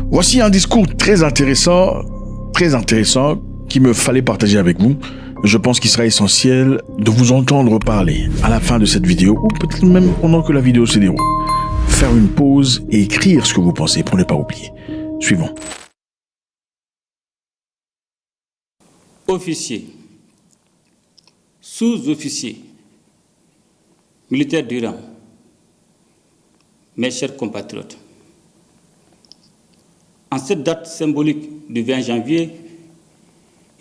Voici un discours très intéressant, qu'il me fallait partager avec vous. Je pense qu'il sera essentiel de vous entendre parler à la fin de cette vidéo, ou peut-être même pendant que la vidéo se déroule. Faire une pause et écrire ce que vous pensez pour ne pas oublier. Suivons. Officiers, sous-officiers, militaires du rang, mes chers compatriotes, en cette date symbolique du 20 janvier,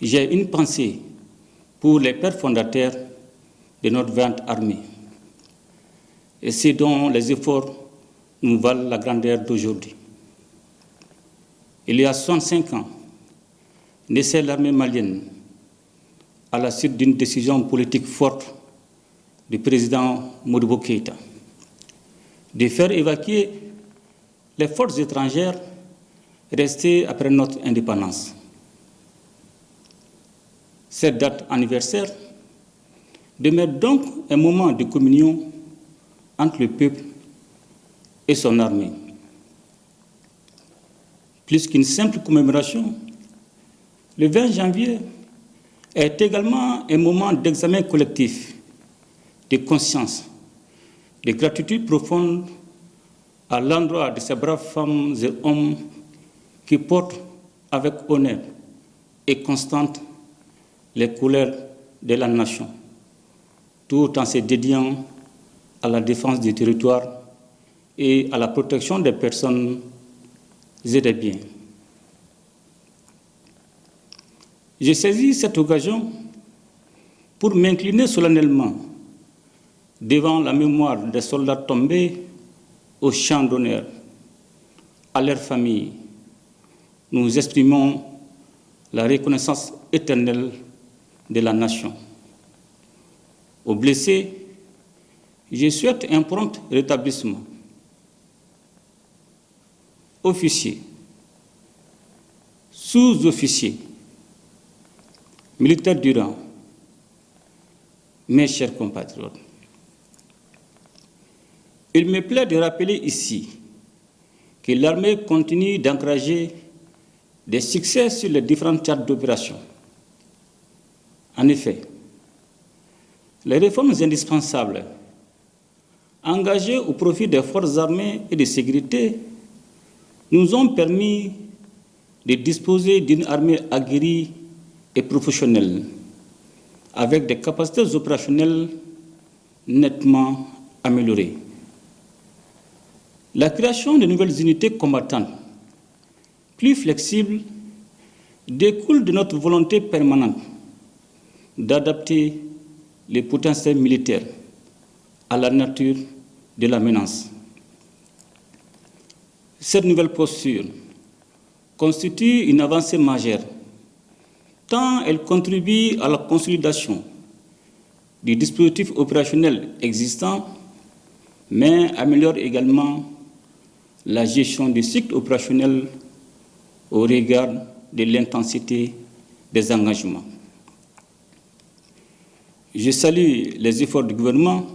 j'ai une pensée pour les pères fondateurs de notre vaillante armée et ceux dont les efforts nous valent la grandeur d'aujourd'hui. Il y a 65 ans, naissait l'armée malienne à la suite d'une décision politique forte du président Modibo Keïta de faire évacuer les forces étrangères restées après notre indépendance. Cette date anniversaire demeure donc un moment de communion entre le peuple et son armée. Plus qu'une simple commémoration, le 20 janvier est également un moment d'examen collectif, de conscience, de gratitude profonde à l'endroit de ces braves femmes et hommes qui portent avec honneur et constante les couleurs de la nation, tout en se dédiant à la défense du territoire et à la protection des personnes et des biens. J'ai saisi cette occasion pour m'incliner solennellement devant la mémoire des soldats tombés au champ d'honneur, à leurs familles. Nous exprimons la reconnaissance éternelle de la nation. Aux blessés, je souhaite un prompt rétablissement. Officiers, sous-officiers, militaires du rang, mes chers compatriotes, il me plaît de rappeler ici que l'armée continue d'encourager des succès sur les différentes théâtres d'opération. En effet, les réformes indispensables engagées au profit des forces armées et de sécurité nous ont permis de disposer d'une armée aguerrie et professionnelle, avec des capacités opérationnelles nettement améliorées. La création de nouvelles unités combattantes plus flexibles découle de notre volonté permanente d'adapter les potentiels militaires à la nature de la menace. Cette nouvelle posture constitue une avancée majeure, tant elle contribue à la consolidation du dispositif opérationnel existant, mais améliore également la gestion du cycle opérationnel au regard de l'intensité des engagements. Je salue les efforts du gouvernement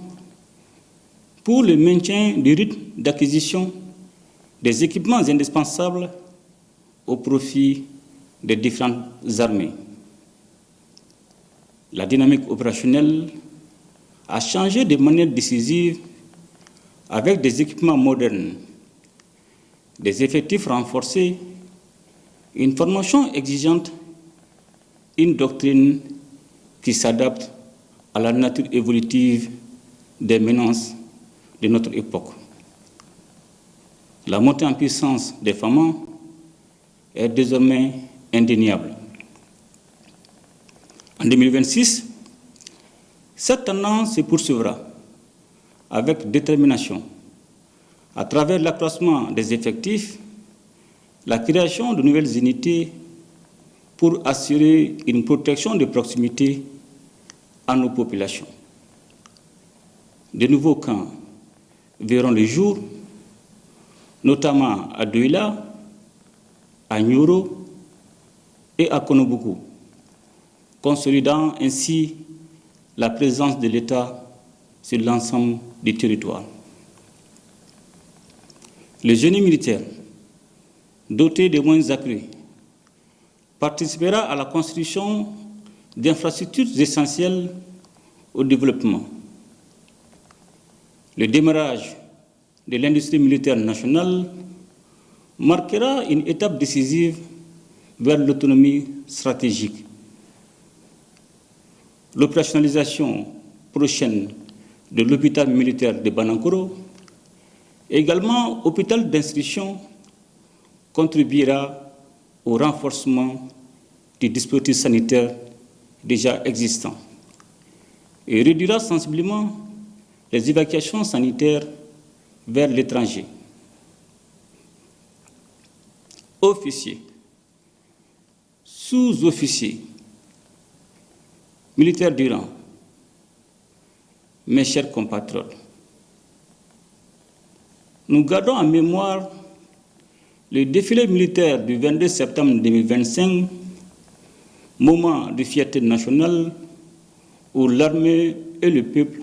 pour le maintien du rythme d'acquisition des équipements indispensables au profit des différentes armées. La dynamique opérationnelle a changé de manière décisive avec des équipements modernes, des effectifs renforcés, une formation exigeante, une doctrine qui s'adapte à la nature évolutive des menaces de notre époque. La montée en puissance des FAMA est désormais indéniable. En 2026, cette tendance se poursuivra avec détermination à travers l'accroissement des effectifs, la création de nouvelles unités pour assurer une protection de proximité à nos populations. De nouveaux camps verront le jour, notamment à Douila, à Nyoro et à Konobougou, consolidant ainsi la présence de l'État sur l'ensemble du territoire. Le génie militaire doté de moyens accrus, participera à la construction d'infrastructures essentielles au développement. Le démarrage de l'industrie militaire nationale marquera une étape décisive vers l'autonomie stratégique. L'opérationnalisation prochaine de l'hôpital militaire de Banankoro, également hôpital d'instruction, contribuera au renforcement des dispositifs sanitaires déjà existants et réduira sensiblement les évacuations sanitaires vers l'étranger. Officiers, sous-officiers, militaires du rang, mes chers compatriotes, nous gardons en mémoire le défilé militaire du 22 septembre 2025, moment de fierté nationale où l'armée et le peuple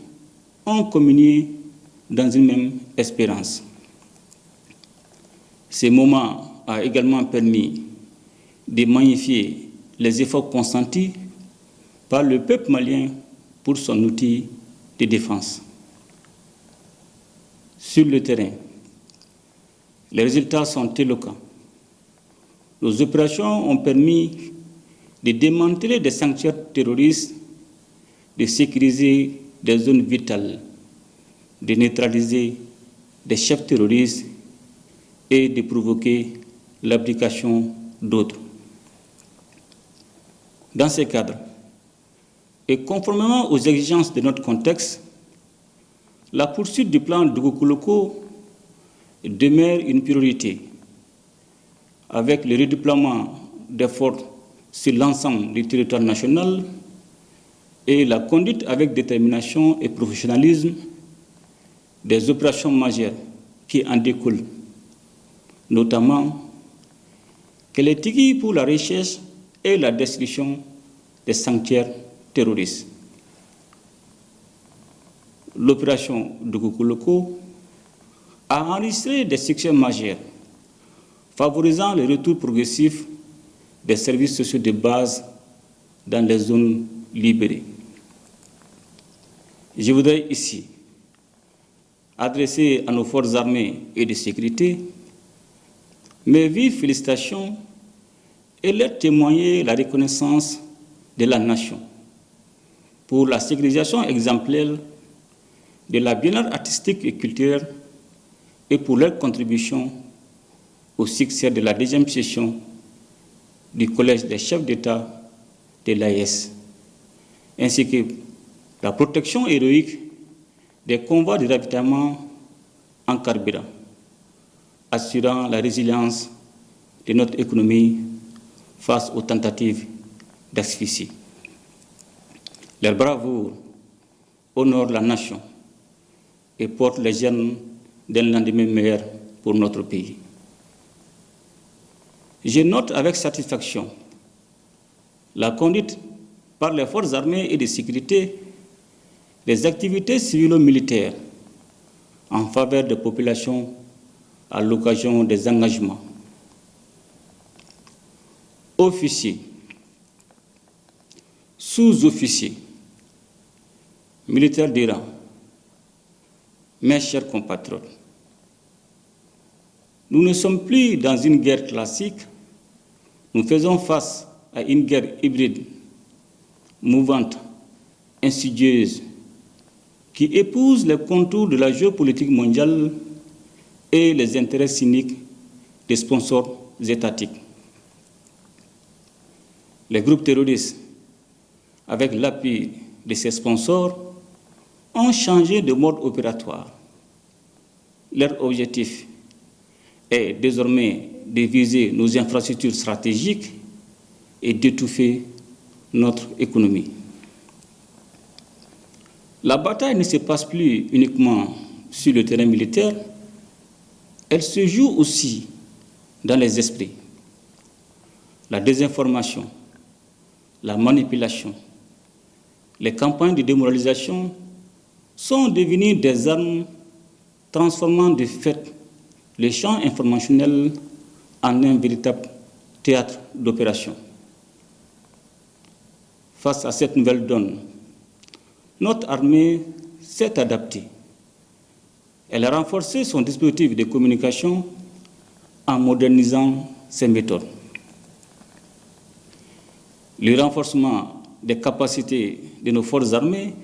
ont communié dans une même espérance. Ce moment a également permis de magnifier les efforts consentis par le peuple malien pour son outil de défense. Sur le terrain, les résultats sont éloquents. Nos opérations ont permis de démanteler des sanctuaires terroristes, de sécuriser des zones vitales, de neutraliser des chefs terroristes et de provoquer l'abdication d'autres. Dans ce cadre, et conformément aux exigences de notre contexte, la poursuite du plan Dugoukouloko demeure une priorité, avec le redéploiement d'efforts sur l'ensemble du territoire national et la conduite avec détermination et professionnalisme des opérations majeures qui en découlent, notamment que les tigui pour la recherche et la destruction des sanctuaires terroristes. L'opération Dugoukouloko a enregistré des succès majeurs, favorisant le retour progressif des services sociaux de base dans les zones libérées. Je voudrais ici adresser à nos forces armées et de sécurité mes vives félicitations et leur témoigner la reconnaissance de la nation pour la sécurisation exemplaire de la bien-être artistique et culturelle et pour leur contribution au succès de la deuxième session du Collège des chefs d'État de l'AES, ainsi que la protection héroïque des convois de ravitaillement en carburant, assurant la résilience de notre économie face aux tentatives d'asphyxie. Leur bravoure honore la nation et porte les germes d'un lendemain meilleur pour notre pays. Je note avec satisfaction la conduite par les forces armées et de sécurité des activités civilo-militaires en faveur des populations à l'occasion des engagements. Officiers, sous-officiers, militaires du rang, mes chers compatriotes, nous ne sommes plus dans une guerre classique, nous faisons face à une guerre hybride, mouvante, insidieuse, qui épouse les contours de la géopolitique mondiale et les intérêts cyniques des sponsors étatiques. Les groupes terroristes, avec l'appui de ces sponsors, ont changé de mode opératoire. Leur objectif est désormais de viser nos infrastructures stratégiques et d'étouffer notre économie. La bataille ne se passe plus uniquement sur le terrain militaire, elle se joue aussi dans les esprits. La désinformation, la manipulation, les campagnes de démoralisation sont devenues des armes transformant de fait les champs informationnels en un véritable théâtre d'opération. Face à cette nouvelle donne, notre armée s'est adaptée. Elle a renforcé son dispositif de communication en modernisant ses méthodes. Le renforcement des capacités de nos forces armées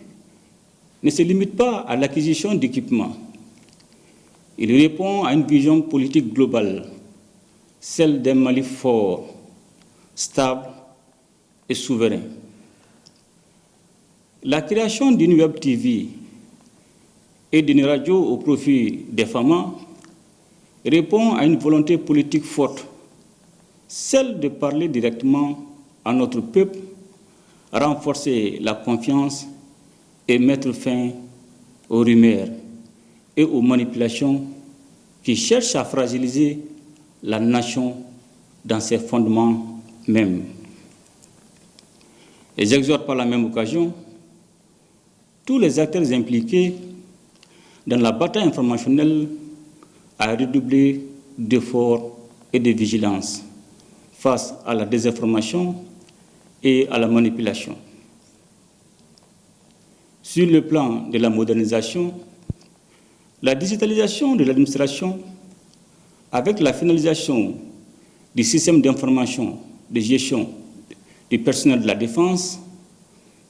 ne se limite pas à l'acquisition d'équipements. Il répond à une vision politique globale, celle d'un Mali fort, stable et souverain. La création d'une web TV et d'une radio au profit des femmes répond à une volonté politique forte, celle de parler directement à notre peuple, renforcer la confiance et mettre fin aux rumeurs et aux manipulations qui cherchent à fragiliser la nation dans ses fondements mêmes. Et j'exhorte par la même occasion tous les acteurs impliqués dans la bataille informationnelle à redoubler d'efforts et de vigilance face à la désinformation et à la manipulation. Sur le plan de la modernisation, la digitalisation de l'administration, avec la finalisation du système d'information de gestion du personnel de la défense,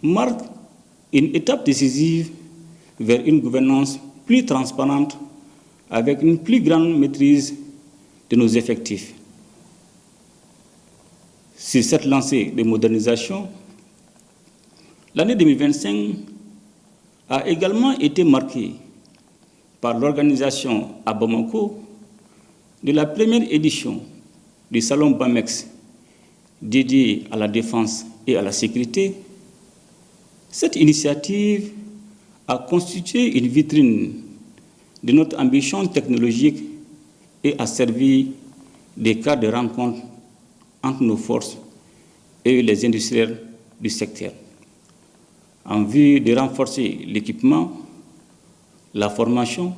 marque une étape décisive vers une gouvernance plus transparente avec une plus grande maîtrise de nos effectifs. Sur cette lancée de modernisation, l'année 2025 a également été marquée par l'organisation à Bamako de la première édition du Salon BAMEX dédié à la défense et à la sécurité. Cette initiative a constitué une vitrine de notre ambition technologique et a servi de cadre de rencontre entre nos forces et les industriels du secteur, en vue de renforcer l'équipement, la formation,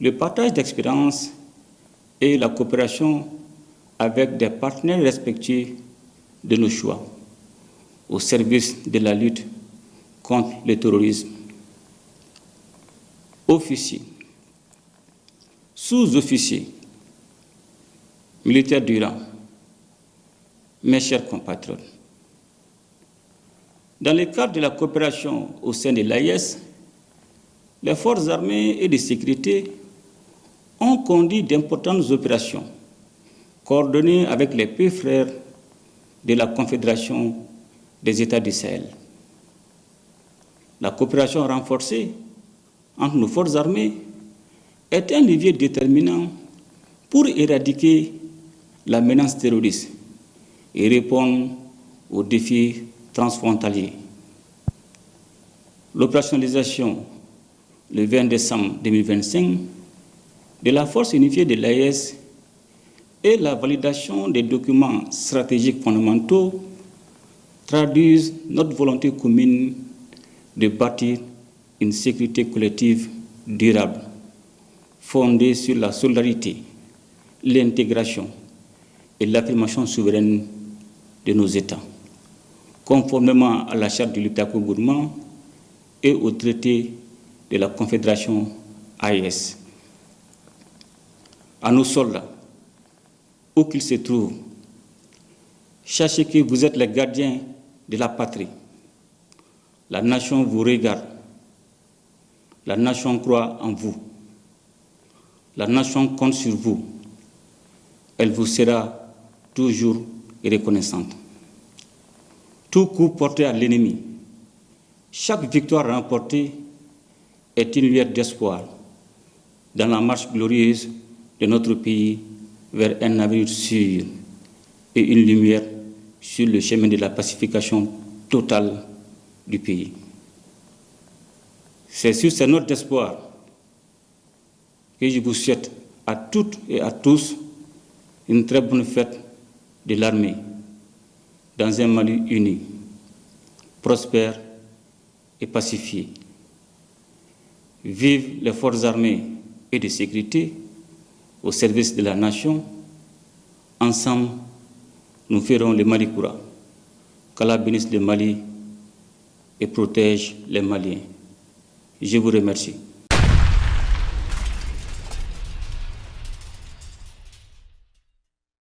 le partage d'expériences et la coopération avec des partenaires respectueux de nos choix, au service de la lutte contre le terrorisme. Officiers, sous-officiers, militaires du rang, mes chers compatriotes, dans le cadre de la coopération au sein de l'AIS, les forces armées et de sécurité ont conduit d'importantes opérations coordonnées avec les pays frères de la Confédération des États du Sahel. La coopération renforcée entre nos forces armées est un levier déterminant pour éradiquer la menace terroriste et répondre aux défis transfrontaliers. L'opérationnalisation le 20 décembre 2025 de la force unifiée de l'AES et la validation des documents stratégiques fondamentaux traduisent notre volonté commune de bâtir une sécurité collective durable, fondée sur la solidarité, l'intégration et l'affirmation souveraine de nos États, conformément à la charte du Liptako-Gourmand et au traité de la Confédération AES. À nos soldats, où qu'ils se trouvent, sachez que vous êtes les gardiens de la patrie. La nation vous regarde. La nation croit en vous. La nation compte sur vous. Elle vous sera toujours reconnaissante. Tout coup porté à l'ennemi, chaque victoire remportée est une lueur d'espoir dans la marche glorieuse de notre pays vers un avenir sûr et une lumière sur le chemin de la pacification totale du pays. C'est sur ces notes d'espoir que je vous souhaite à toutes et à tous une très bonne fête de l'armée dans un Mali uni, prospère et pacifié. Vive les forces armées et de sécurité au service de la nation. Ensemble, nous ferons le Mali Koura. Qu'Allah bénisse le Mali et protège les Maliens. Je vous remercie.